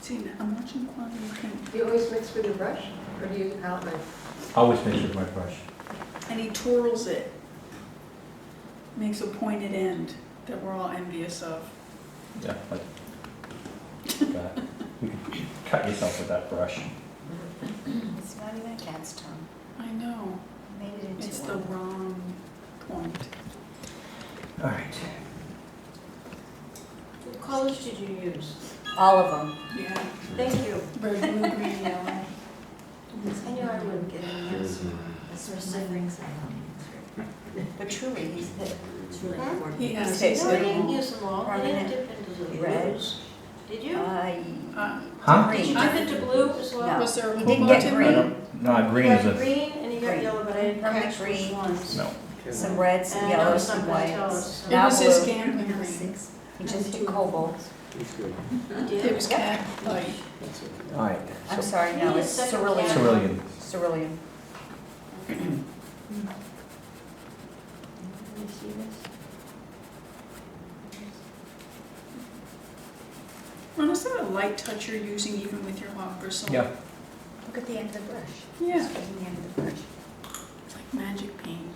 See, I'm watching Quantum King. Do you always mix with your brush, or do you outline? Always mix with my brush. And he twirls it. Makes a pointed end that we're all envious of. Yeah, like that. You can cut yourself with that brush. It's not even a cat's tongue. I know. Made it into It's one. the wrong point. All right. What colors did you use? All of them. Yeah. Thank you. Red, blue, green, yellow. I knew I wouldn't get any else. Specifics. But truly, he's hit. It's really Huh? important. He has Takes No, his I didn't little. use them all. I didn't dip into the Red. blues. Did you? Huh? Did you Green. dip into blue as well? No. Was there a He whole didn't bunch get in green. there? No, green You is got a, green and you got Green. yellow, but I didn't Permanent catch which green. ones. no. Some reds, some And I yellows, was some not gonna tell whites. us. It Now was his blue. gambling green. He just hit cobalt. You did? It was cat light. All right. I'm So sorry, no, it's Second cerulean. cat. cerulean. Cerulean. Let me see this. Ron, is that a light touch you're using even with your hot bristle? Yeah. Look at the end of the brush. Yeah. Just look at the end of the brush. It's like magic paint.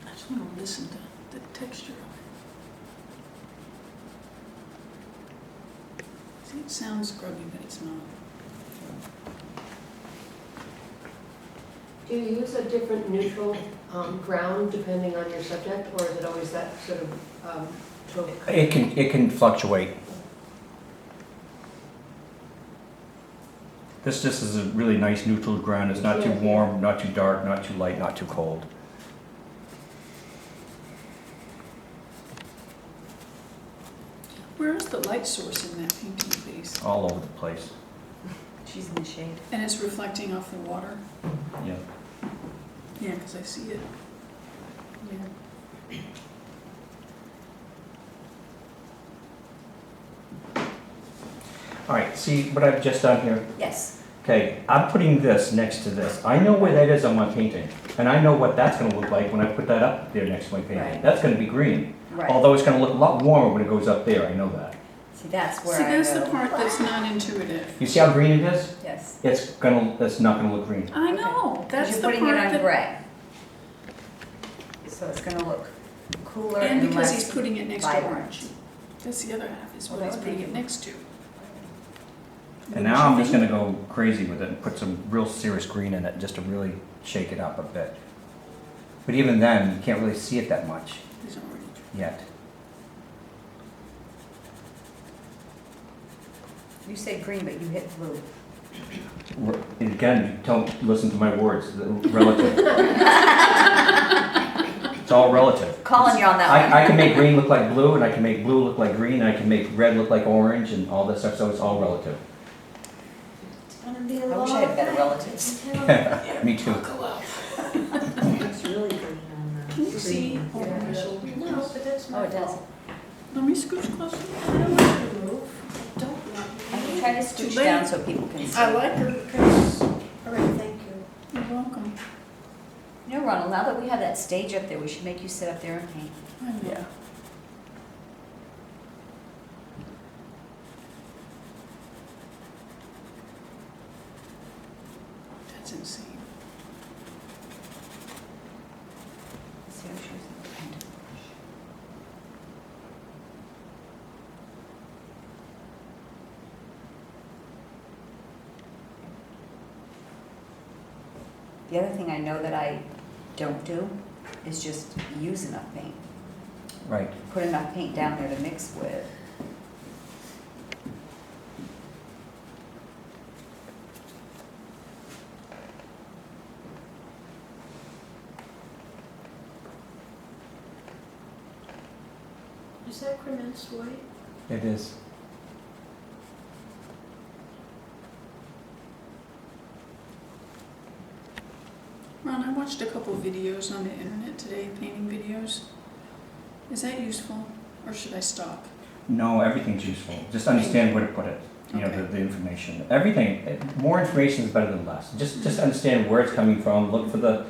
I just want to listen to the texture of it. See, it sounds grubby, but it's not. Do you use a different neutral ground depending on your subject, or is it always that sort of taupe? It can fluctuate. This is a really nice neutral ground. It's not too Yeah. warm, not too dark, not too light, not too cold. Where is the light source in that painting base? All over the place. She's in the shade. And it's reflecting off the water? Yeah. Yeah, because I see it. Yeah. All right, see what I've just done here? Yes. Okay, I'm putting this next to this. I know where that is on my painting, and I know what that's gonna look like when I put that up there next to my painting. Right. That's gonna be green. Right. Although it's gonna look a lot warmer when it goes up there, I know that. See, that's where See, I that's the go. part that's not intuitive. You see how green it is? Yes. It's not gonna look green. I know, that's You're the putting part it on that. gray. So it's gonna look cooler And and because less he's putting it next to vibrant. orange. That's the other half, is Well, what he's that would putting make it it- next to. And now I'm just gonna go crazy with it and put some real serious green in it, just to really shake it up a bit. But even then, you can't really see it that much He's already. yet. You say green, but you hit blue. And again, don't listen to my words, they're relative. It's all relative. Calling you on that one. I can make green look like blue, and I can make blue look like green, and I can make red look like orange, and all this stuff, so it's all relative. It's gonna be a I wish I lot had better of relatives. Me too. Buckle up. It's really green on Can you see over Yeah. my shoulder? No, but that's Oh, my it does. fault. Let me scooch closer. I don't want to move. I don't want I'm to. trying to scooch late. down so people can see. I like her. All right, thank you. You're welcome. You know, Ronald, now that we have that stage up there, we should make you sit up there and paint. I know. Yeah. That's insane. See how she was in the paint. The other thing I know that I don't do is just use enough paint. Right. Put enough paint down there to mix with. Is that Cremence white? It is. Ron, I watched a couple videos on the internet today, painting videos. Is that useful, or should I stop? No, everything's useful. Just understand where to put it, you know, the information. Everything, more information is better than less. Just understand where it's coming from, look for the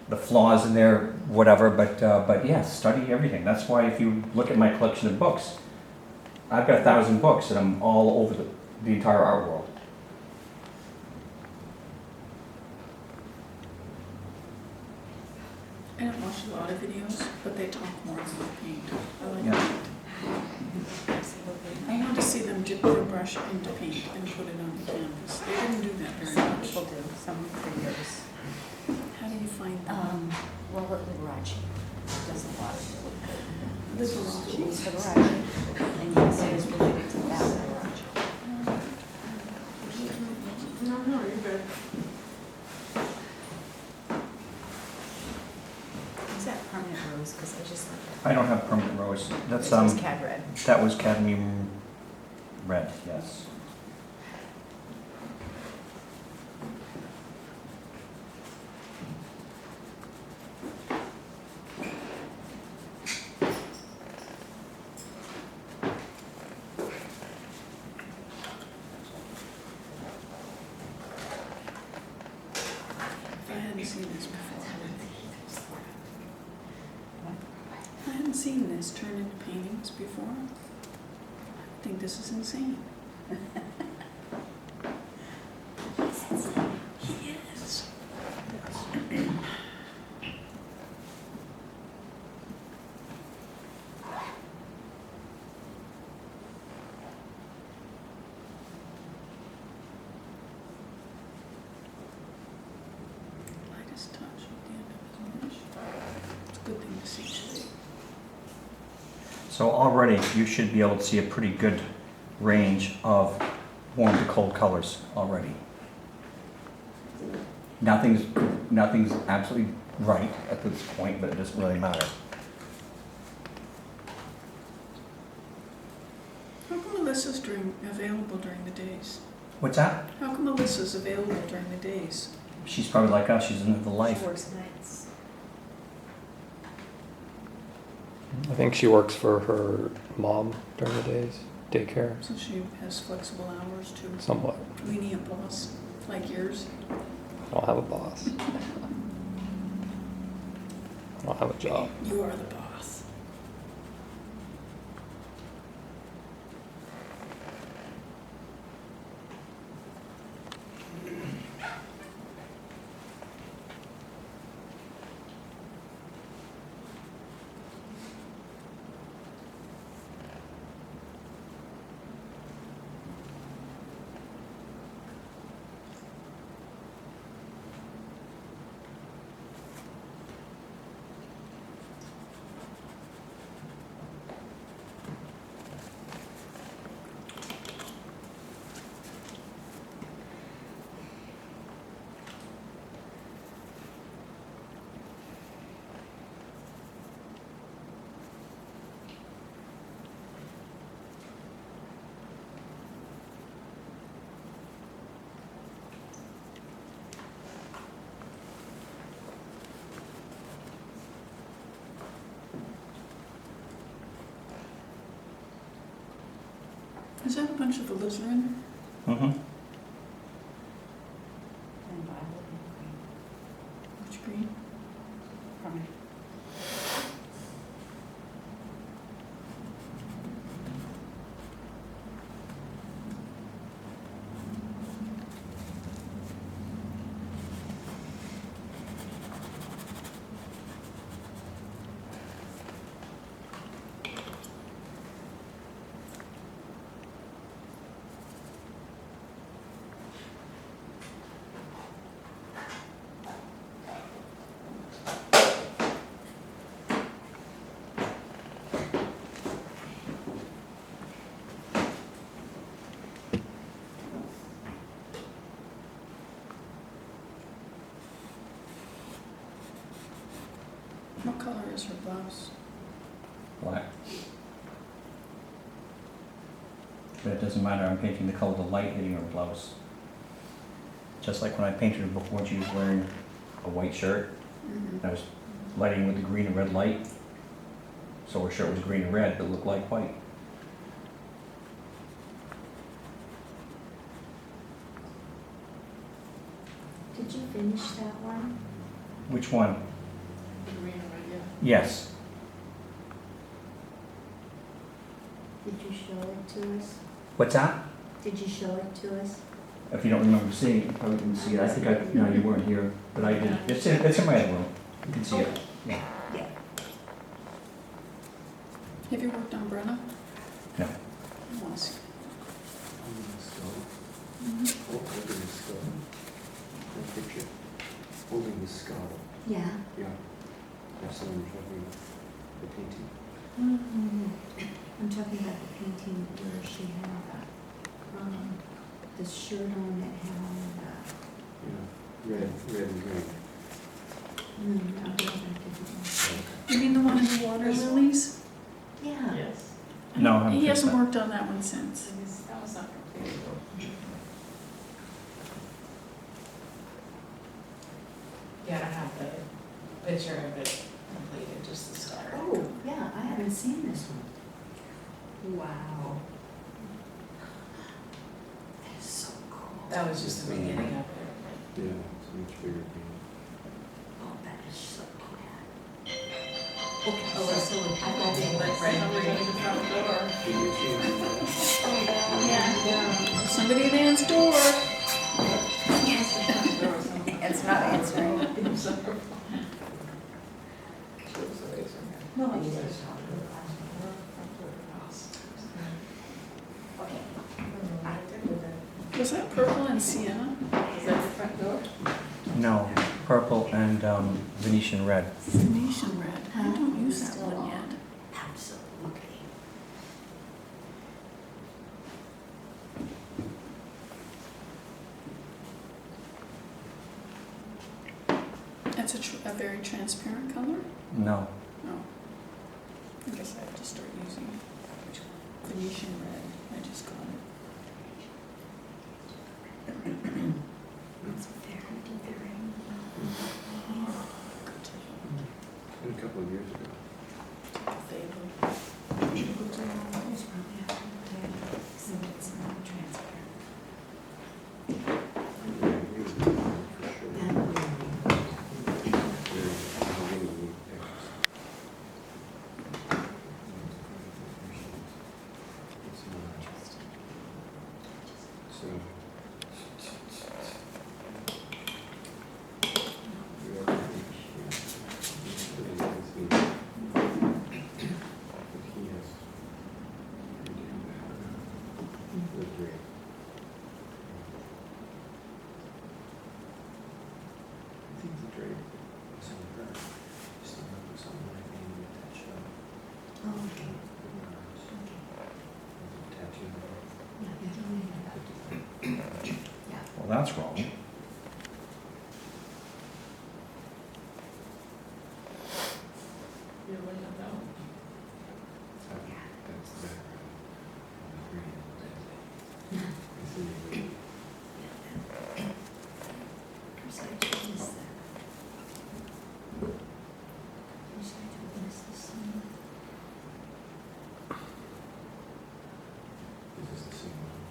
the flaws in there, whatever, but yeah, study everything. That's why if you look at my collection of books, I've got 1,000 books and I'm all over the entire art world. I don't watch a lot of videos, but they talk more about paint. I like Yeah. that. Absolutely. I want to see them dip their brush into paint and put it on the canvas. They didn't do that very Some much. people do, some creators. How do you find them? Well, Liberace does a lot of really good. Liberace. Liberace, and yes, it is related to that Liberace. No, you're good. Is that permanent rose? Because I just like that. I don't have permanent rose. That's, This was Cad Red. that was cadmium red, yes. If I hadn't seen this before, I hadn't seen this turn into paintings before. I think this is insane. He is. Lightest touch at the end of his brush. It's a good thing to see today. So already you should be able to see a pretty good range of warm to cold colors already. Nothing's absolutely right at this point, but it doesn't really matter. How come Alyssa's available during the days? What's that? How come Alyssa's available during the days? She's probably like us, she's into the life. She works nights. I think she works for her mom during the days, daycare, So she has flexible hours too. somewhat. We need a boss like yours. I don't have a boss. I don't have a job. You are the boss. Is that a bunch of alizarin? Mm-hmm. And violet and green. Which green? Permanent. What color is her blouse? Black. But it doesn't matter, I'm painting the color of the light hitting her blouse. Just like when I painted her before, she was wearing a white shirt, Mm-hmm. and I was lighting with the green and red light. So her shirt was green and red, but looked like white. Did you finish that one? Which one? Yes. Did you show it to us? What's that? Did you show it to us? If you don't remember seeing it, you probably didn't see it. I think no, you weren't here, but I did. It's in my other room. You can see it. Yeah. Yeah. Have you worked on Brenna? No. I want to see. Holding the skull. Mhm. Oh, holding the skull. That picture. Holding the skull. Yeah. Yeah. That's the one you're talking about. The painting. I'm talking about the painting where she had, the shirt on that had, Yeah. Red and green. no, that different You mean the one in the water lilies? one. Yeah. Yes. No, I haven't He fixed hasn't that. worked on that one since. That was not completed. Yeah, I have the picture of it completed, just the sky. Oh, yeah, I haven't seen this one. Wow. That's so cool. That was just the beginning of it. Yeah, it's a much bigger painting. Oh, that is so cool. Okay, Oh, so I I got got it, it. like right underneath the front door. Did you see it? Yeah. Somebody at Ann's door. It's not answering. No, I just saw Was that purple and sienna? Is that the front door? No, purple and Venetian red. Venetian red. I don't use that one yet. Absolutely. It's a very transparent color? No. No. I guess I have to start using Venetian red. I just got it. It's very, very. Been a couple of years ago. It's probably after the so it's not transparent. Yeah, he was the one for sure. That really. Very, really neat pictures. So. Oh, okay. Yeah. Well, that's wrong. You wouldn't know. That's the background. The green. I see it. First I told us that. First I told us the sun. This is the same one.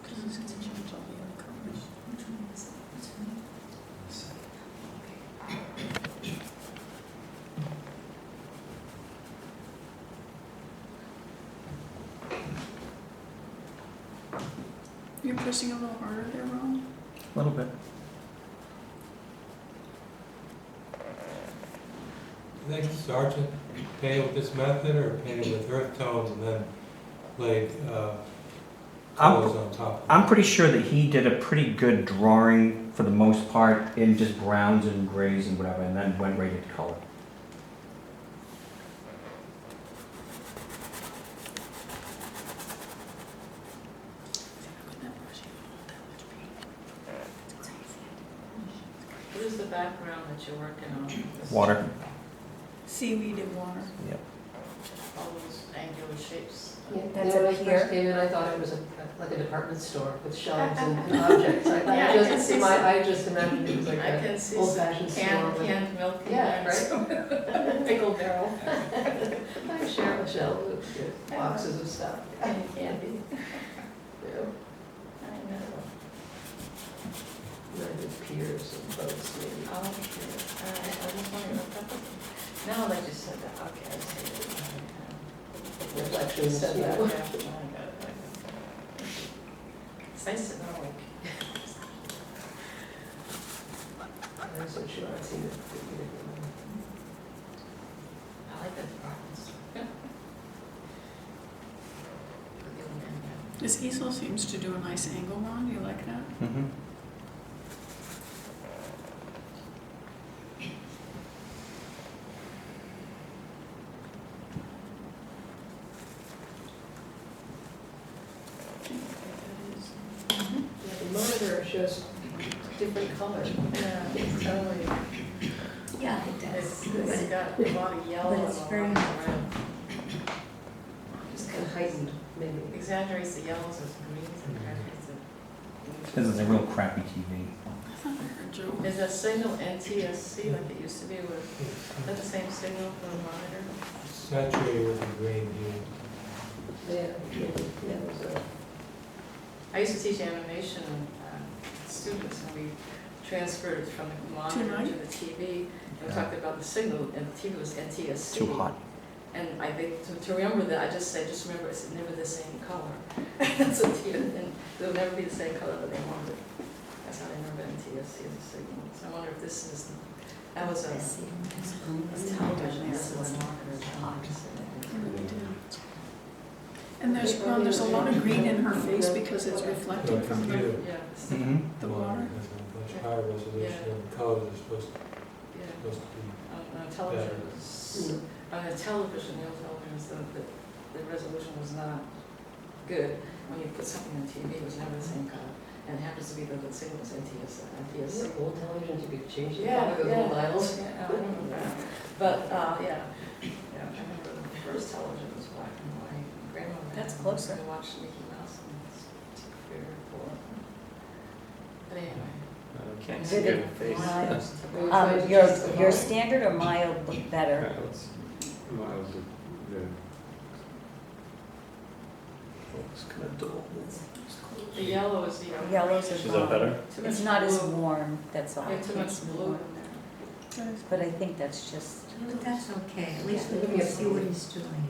Because it's going to change all the other colors. Which one is that? Which one? This side. You're pressing a little harder there, Ron. A little bit. I think Sergeant painted with this method or painted with earth tones and then laid colors on top of I'm pretty sure that he did a pretty good drawing for the most part in just browns and grays and whatever, and then went right into color. What is the background that you're working on? Water. Seaweed and water. Yep. All those angular shapes. Yeah, That's when I up first here. came in, I thought it was like a department store with shelves and objects. I Yeah, I thought can just, see I just imagined it was like I a can see old fashioned store. with- canned milk. Yeah, right. Pickle barrel. I share a shelf with boxes of stuff. And candy. Yeah. I know. And I did piers and boats maybe. Oh, okay, all right, I was wondering about that. Now that you said that, okay, I see it. Reflections, Said that, yeah. yeah, I got it, I got it. It's nice to know, like, I'm so sure I've seen it. I like that apartments. This easel seems to do a nice angle, Ron, you like that? Mm-hmm. Yeah, the monitor shows different colors. Yeah, it's totally, Yeah, it does. it's got a lot of yellow But and a it's lot very- of red. Just kind of heightened, maybe. Exaggerates the yellows as greens and exaggerates the. This is a real crappy TV. I thought I heard Joe. Is that signal NTSC like it used to be with, is that the same signal for the monitor? Saturated with the green hue. Yeah, maybe, yeah, it was a. I used to teach animation students, and we transferred it from the monitor to the TV. And we talked about the signal, and the TV was NTSC. Too hot. And I think, to remember that, I just say, just remember, it's never the same color. That's what and it'll never be the same color that they wanted. That's how they remember NTSC as a signal. So I wonder if this is, that was a television, this was a monitor. And there's a lot of green in her face because it's reflected from the, Yeah, it's the- Mm-hmm. the water. Has a much higher resolution, and colors are supposed yeah. to be On television, on the television, the old television, the resolution was not good. When you put something on TV, it was never the same color. And it happens to be that the signal was NTSC. Is it old television, you could change the Yeah, color of the little dials? Yeah, I remember that. But, yeah, I remember the first television was black and white. Grandma. That's closer. I watched Mickey Mouse and it's very cool. But anyway. Can't see your face. Your standard or mild look better. Looks kind of dull. The yellow is the. Yellows are Is that gone. better? Too much It's not as blue. warm, that's all. Yeah, too much It's blue more. in there. But I think that's just, But that's okay, at least we Yeah. can see what he's doing.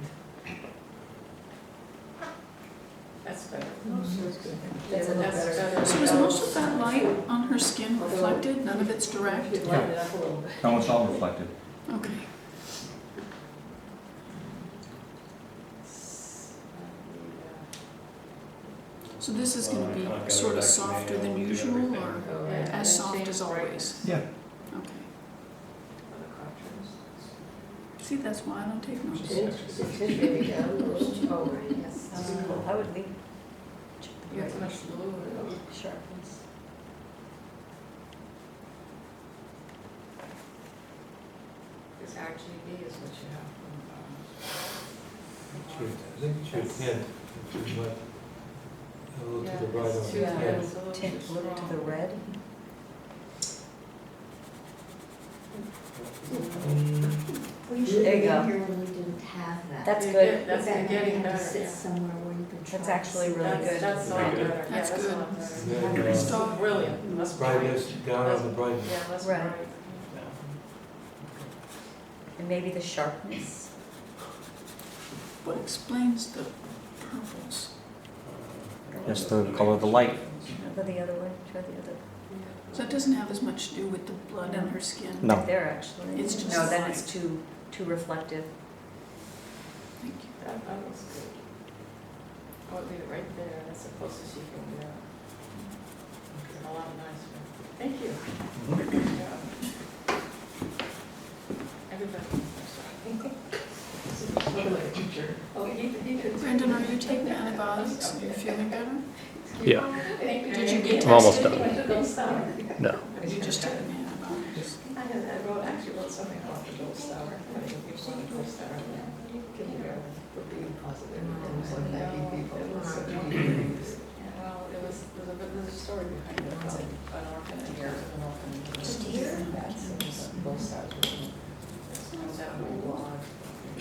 That's better. That's a little That's better. better. So is most of that light on her skin reflected? None of it's direct? Lighten it up a little bit. No, it's all reflected. Okay. So this is gonna be sort of softer than usual, or Oh, Yeah, right. and as then soft change as always? Yeah. Okay. See, that's why I don't take notes. Tint, is it tint maybe down a little? Oh, Yes. I would leave. You have too much blue in it. Sharpness. This RGB is what you have from, I think it should tint, it should let, a little to the right it's on too- the yeah, tint. it's a little Tint too blue to the strong. red. There you go. Here when we didn't have that. That's You good. get- That's That getting had to better, sit yeah. somewhere where you can try. That's actually to see really it. good. That's a lot Very good. better. Yeah, That's that's a good. lot better. Then, Nice uh, dog. Brilliant, less bright. brightness, down on the brightness. Yeah, less Right. bright. And maybe the sharpness. What explains the purples? Just the color of the light. Go the other way, try the other. So it doesn't have as much to do with the blood in her skin? No. Right there, actually. It's just No, then light. it's too reflective. Thank you. That looks good. I would leave it right there, that's the closest you can get. A lot nicer. Thank you. Good job. Everybody. Look at my teacher. Oh, he could. Brendan, are you taking antibiotics? Are you feeling better? Yeah, Did you get I'm almost tested? done. Don't stop. no. Or you just taking antibiotics? Actually wrote something about the gold star. I think you want a gold star. For being positive and so thanking people. It's such a Yeah, well, there's a story behind it, about an orphan and years of an orphan. Just here? That's gold stars. Comes out of my blog. I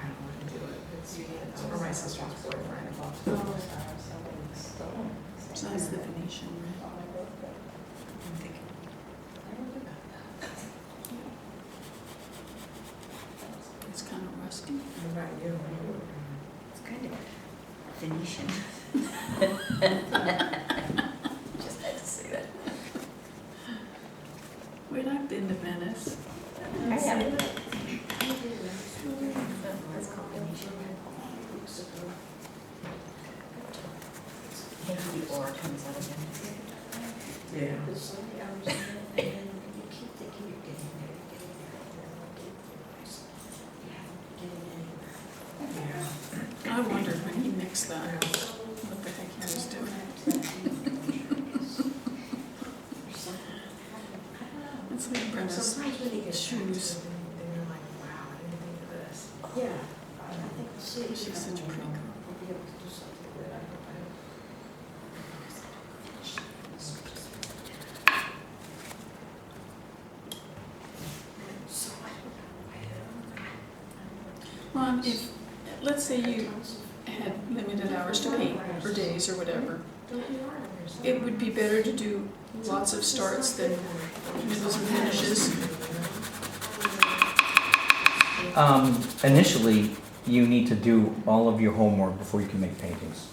don't want to do it. It's for my sister's boyfriend, about gold stars, somebody stole. So that's the Venetian, right? Oh, I wrote that. I'm thinking, I don't think about that. It's kind of rusty. What about you? it's kind of Venetian. Just had to say that. Wait, I've been to Venice. I haven't. That's called Venetian. Maybe the ore comes out of Venice. Yeah. I wondered when he mixed that, what the heck he was doing. It's like Brenda's Sometimes when you get shoes. and you're like, wow, I didn't think of this. Yeah. I think the city. She's such a pretty girl. I'll be able to do something with it. I hope I. So Ron, if, let's say you had limited hours to paint, or days, or whatever, it would be better to do lots of starts than middles and finishes. Initially, you need to do all of your homework before you can make paintings.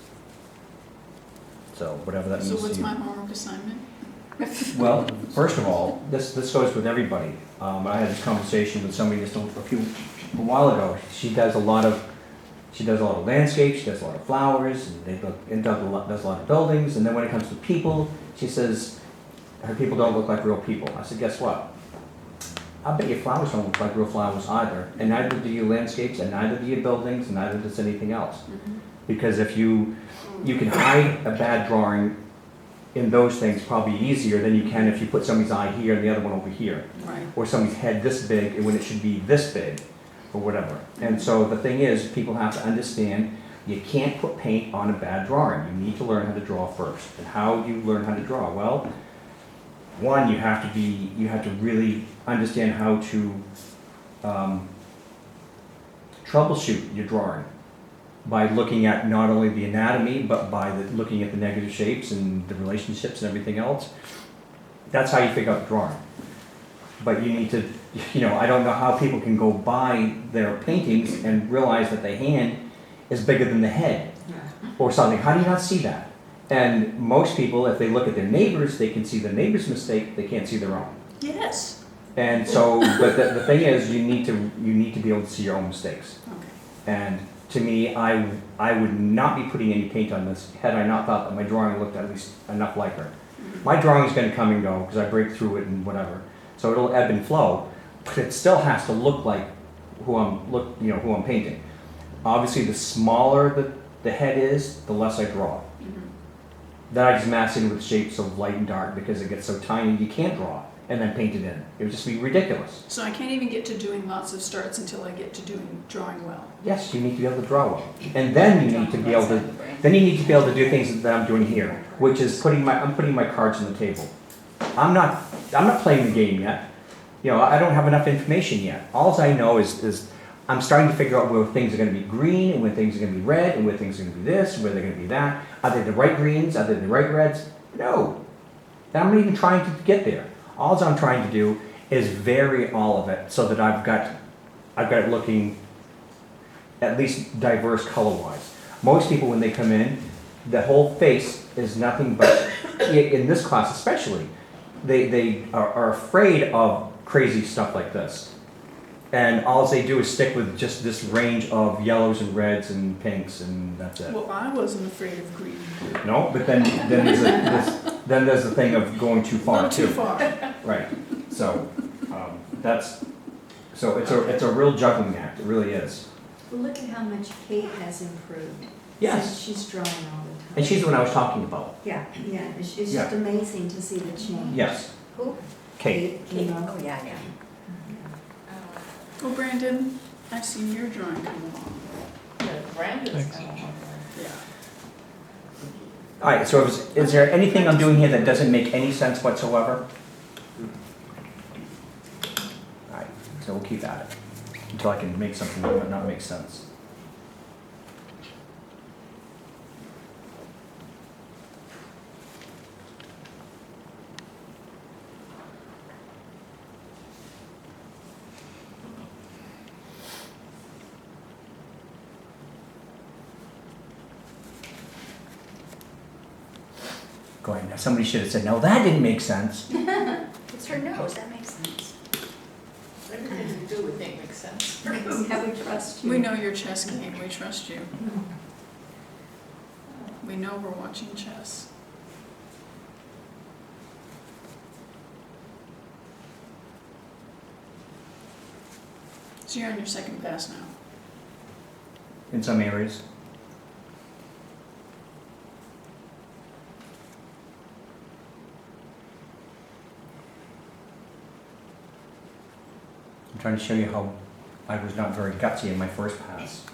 So whatever that means So to what's you. my homework assignment? Well, first of all, this goes with everybody. I had this conversation with somebody just a while ago. She does a lot of landscapes, she does a lot of flowers, and does a lot of buildings. And then when it comes to people, she says her people don't look like real people. I said, guess what? I bet your flowers don't look like real flowers either, and neither do your landscapes, and neither do your buildings, and neither does anything else. Because if you can hide a bad drawing in those things probably easier than you can if you put somebody's eye here and the other one over here, Right. or somebody's head this big and when it should be this big, or whatever. And so the thing is, people have to understand you can't put paint on a bad drawing. You need to learn how to draw first. And how do you learn how to draw? Well, one, you have to really understand how to troubleshoot your drawing by looking at not only the anatomy, but by looking at the negative shapes and the relationships and everything else. That's how you figure out the drawing. But you need to, I don't know how people can go by their paintings and realize that the hand is bigger than the head or something. How do you not see that? And most people, if they look at their neighbors, they can see the neighbor's mistake, they can't see their own. Yes. And so, but the thing is, you need to be able to see your own mistakes. Okay. And to me, I would not be putting any paint on this had I not thought that my drawing looked at least enough like her. My drawing is going to come and go because I break through it and whatever, so it'll ebb and flow. But it still has to look like who I'm painting. Obviously, the smaller the head is, the less I draw. Then I just mask in with shapes of light and dark because it gets so tiny you can't draw and then paint it in. It would just be ridiculous. So I can't even get to doing lots of starts until I get to drawing well. Yes, you need to be able to draw well, and then you need to be able to. Then you need to be able to do things that I'm doing here, which is putting my cards on the table. I'm not playing the game yet. I don't have enough information yet. All I know is I'm starting to figure out where things are going to be green and when things are going to be red and where things are going to be this and where they're going to be that. Are they the right greens? Are they the right reds? No. And I'm not even trying to get there. All I'm trying to do is vary all of it so that I've got it looking at least diverse color-wise. Most people, when they come in, the whole face is nothing but, in this class especially, they are afraid of crazy stuff like this. And all they do is stick with just this range of yellows and reds and pinks, and that's it. Well, I wasn't afraid of green. No, but then there's the thing of going too far Not too far. Right. So it's a real juggling act. It really is. Well, look at how much Kate has improved. Yes. Since she's drawing all the time. And she's the one I was talking about. Yeah, it's just Yeah. amazing to see the change. Yes. Who? Kate. You know? Oh, yeah. Oh, Brandon, I've seen your drawing come along. Brandon's Thanks. kind of Yeah. All right. So is there anything I'm doing here that doesn't make any sense whatsoever? All right. So we'll keep at it until I can make something that not make sense. Go ahead, now somebody should have said, no, that didn't make sense. It's her nose, that makes sense. Everything you do, we think makes sense. Yeah, we trust you. We know your chess game, we trust you. We know we're watching chess. So you're on your second pass now. In some areas. I'm trying to show you how I was not very gutsy in my first pass.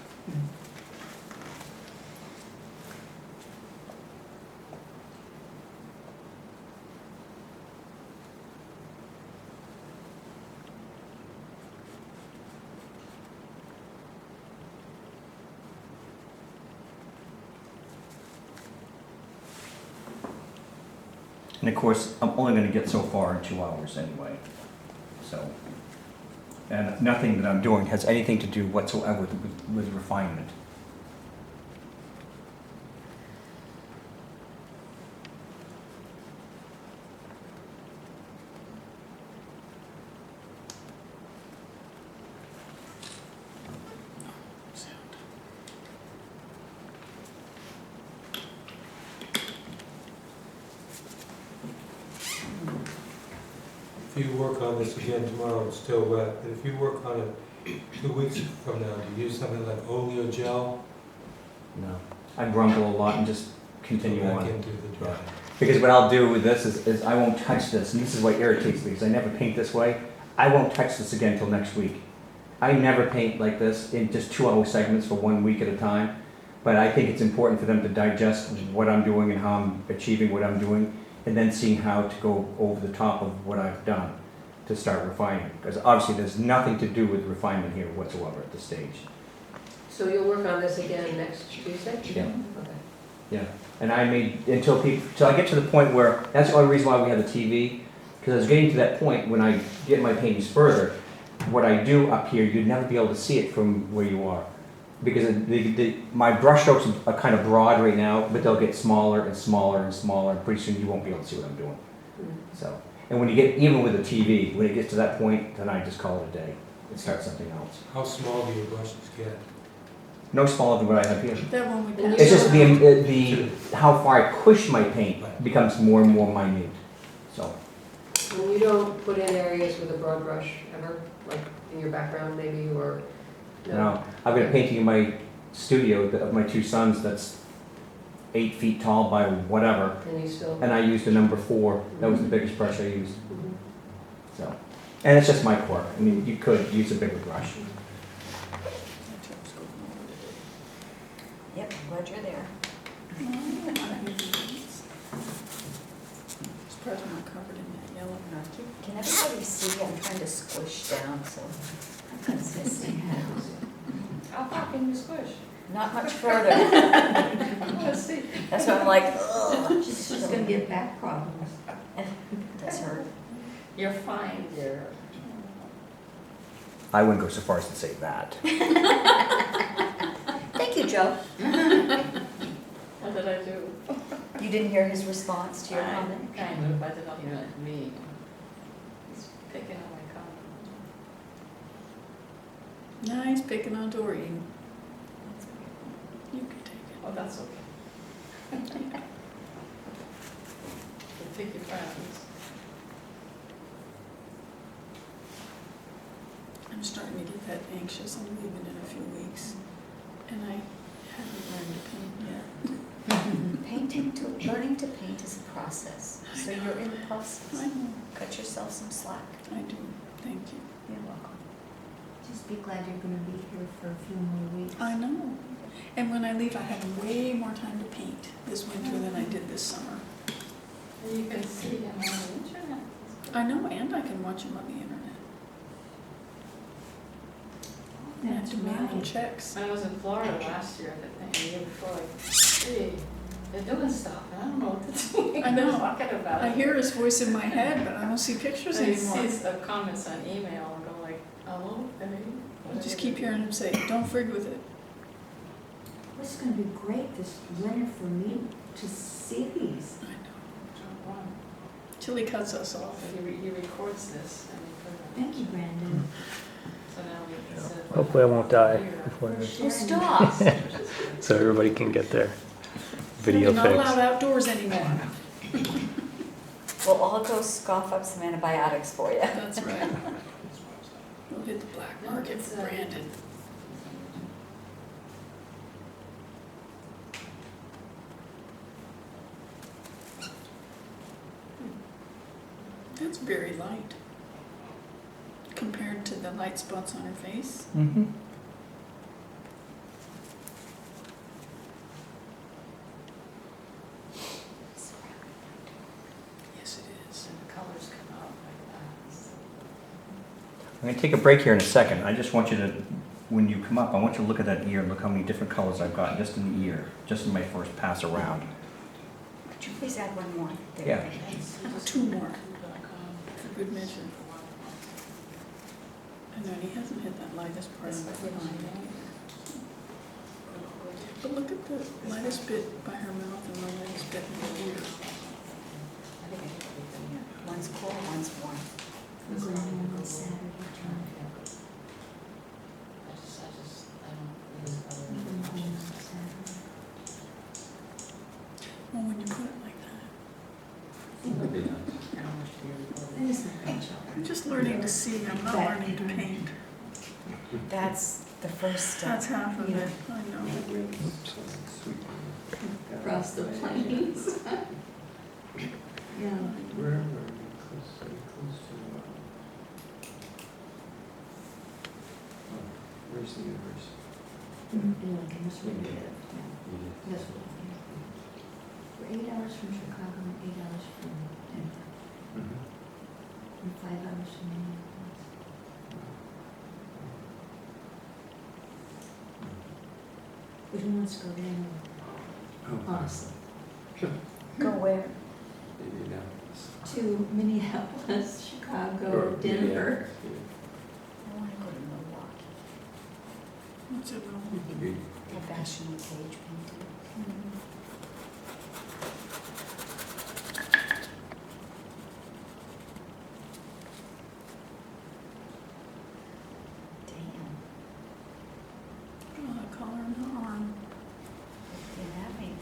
And of course, I'm only going to get so far in 2 hours anyway. So, and nothing that I'm doing has anything to do whatsoever with refinement. If you work on this again tomorrow, it's still wet, but if you work on it 2 weeks from now, do you use something like oleo gel? No. I grumble a lot and just continue Go back on. into the dry. Because what I'll do with this is I won't touch this, and this is what irritates me, because I never paint this way. I won't touch this again until next week. I never paint like this in just 2-hour segments for 1 week at a time. But I think it's important for them to digest what I'm doing and how I'm achieving what I'm doing, and then seeing how to go over the top of what I've done to start refining. Because obviously there's nothing to do with refinement here whatsoever at this stage. So you'll work on this again next Tuesday? Yeah. Okay. Yeah, and I made, until I get to the point where, that's the only reason why we have the TV, because I was getting to that point when I get my paintings further, what I do up here, you'd never be able to see it from where you are. Because my brush strokes are kind of broad right now, but they'll get smaller and smaller and smaller, and pretty soon you won't be able to see what I'm doing. So, and when you get, even with the TV, when it gets to that point, then I just call it a day and start something else. How small do your brushes get? No smaller than what I have here. That one we And passed. It's just the how far I push my paint becomes more and more minute. So, And you don't put in areas with a broad brush ever, like in your background maybe, or? no, I've got a painting in my studio of my 2 sons that's 8 feet tall by whatever, And you still? and I used a number 4. That was the biggest brush I used. Mhm. So, and it's just my quirk. I mean, you could use a bigger brush. Yep, I'm glad you're there. Surprised I'm not covered in that yellow. Can everybody see? I'm trying to squish down, so. How far can you squish? Not much further. Let's see. That's why I'm like, ugh. She's gonna get back problems. Does hurt. You're fine, dear. I wouldn't go so far as to say that. Thank you, Joe. What did I do? You didn't hear his response to your comment? Kind of, I did not hear it, me. He's picking on my comment. Nice, picking on Doreen. You can take it. Oh, that's okay. You pick your friends. I'm starting to get that anxious. I'm leaving in a few weeks. And I haven't learned to paint yet. Learning to paint is a process, so you're in the I process. know. Cut yourself some slack. I do. Thank you. You're welcome. Just be glad you're gonna be here for a few more weeks. I know. And when I leave, I have way more time to paint this winter than I did this summer. And you can see him on the internet. I know, and I can watch him on the internet. I have That's to mail him right. checks. When I was in Florida last year, I think, the year before, like, hey, they're doing stuff, and I don't know what to do. I know. They're talking about it. I hear his voice in my head, but I don't see pictures I anymore. see comments on email and go like, oh, okay. I just keep hearing him say, don't frig with it. It's gonna be great this winter for me to see these. I know. one. Till he cuts us off. So he records this and he put it on. Thank you, Brandon. So now we, instead of. Hopefully I won't die Here, before For this, Oh, sharing. stop. so everybody can get their video You're not allowed fix. outdoors anymore. Well, I'll go scoff up some antibiotics for you. That's right. We'll hit the black market for Brandon. That's very light compared to the light spots on her face. Mm-hmm. Yes, it is. And the colors come out like that. I'm gonna take a break here in a second. I just want you to, when you come up, I want you to look at that ear, look how many different colors I've got just in the ear, just in my first pass around. Could you please add one more? There. Yeah. Two more, for good measure. I know, and he hasn't hit that lightest part of the line. But look at the lightest bit by her mouth and the lightest bit in her ear. I think I did everything here. One's cool, one's warm. I'm going home on Saturday, John. I don't use other I'm going home on options. Saturday. Well, when you put it like that, That'd be nice. How much do you record? That is my grandchild. I'm just learning to see, I'm not learning to paint. That's the first step. That's half of it, I know. Sweet. Across the plains. Yeah. Where are we? Close to, oh, where's the universe? In Lincoln, that's where we live. Yeah. You did. That's what we live. We're 8 hours from Chicago and 8 hours from Denver, Mhm. and 5 hours from Minneapolis. But who wants to go there? Oh, Honestly. Go where? Maybe now. To Minneapolis, Chicago, Or, Denver. I want to go to Milwaukee. What's it wrong? Maybe. The Vashon Page painting. Damn. Oh, the color in her arm. Did that make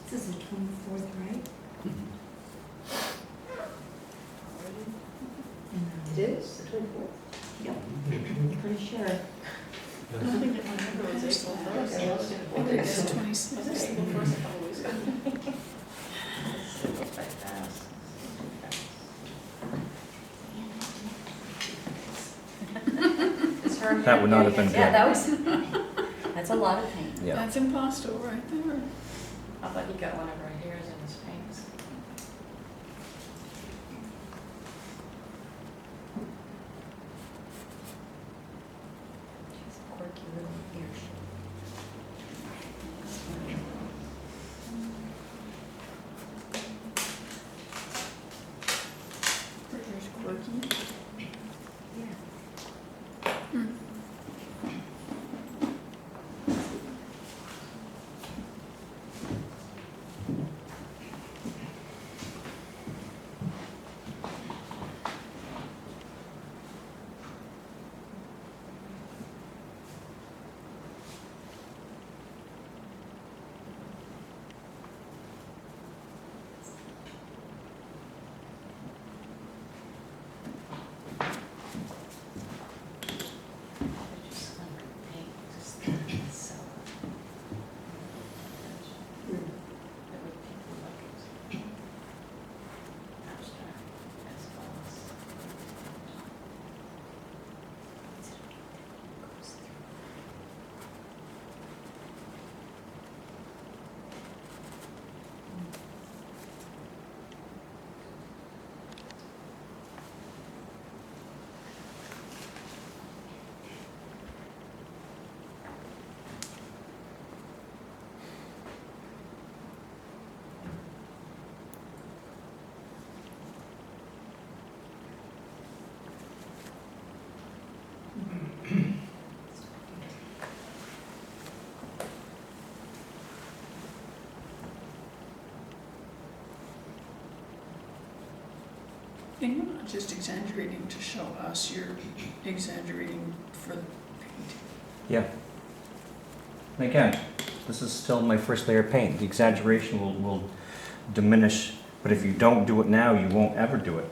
This is the 24th, right? It is, the 24th. Yep, pretty sure. I think it was April first. Okay, well, I think it's 26. It's the first couple weeks. It goes by fast. It's her. That would not have been Yeah, good. that was, that's a lot of paint. Yeah. That's impasto right there. I thought he got one of her hairs in his paints. She's a quirky little ear shape. There's quirky. Yeah. Hmm. And you're not just exaggerating to show us, you're exaggerating for the paint. Yeah. And again, this is still my first layer of paint. The exaggeration will diminish, but if you don't do it now, you won't ever do it.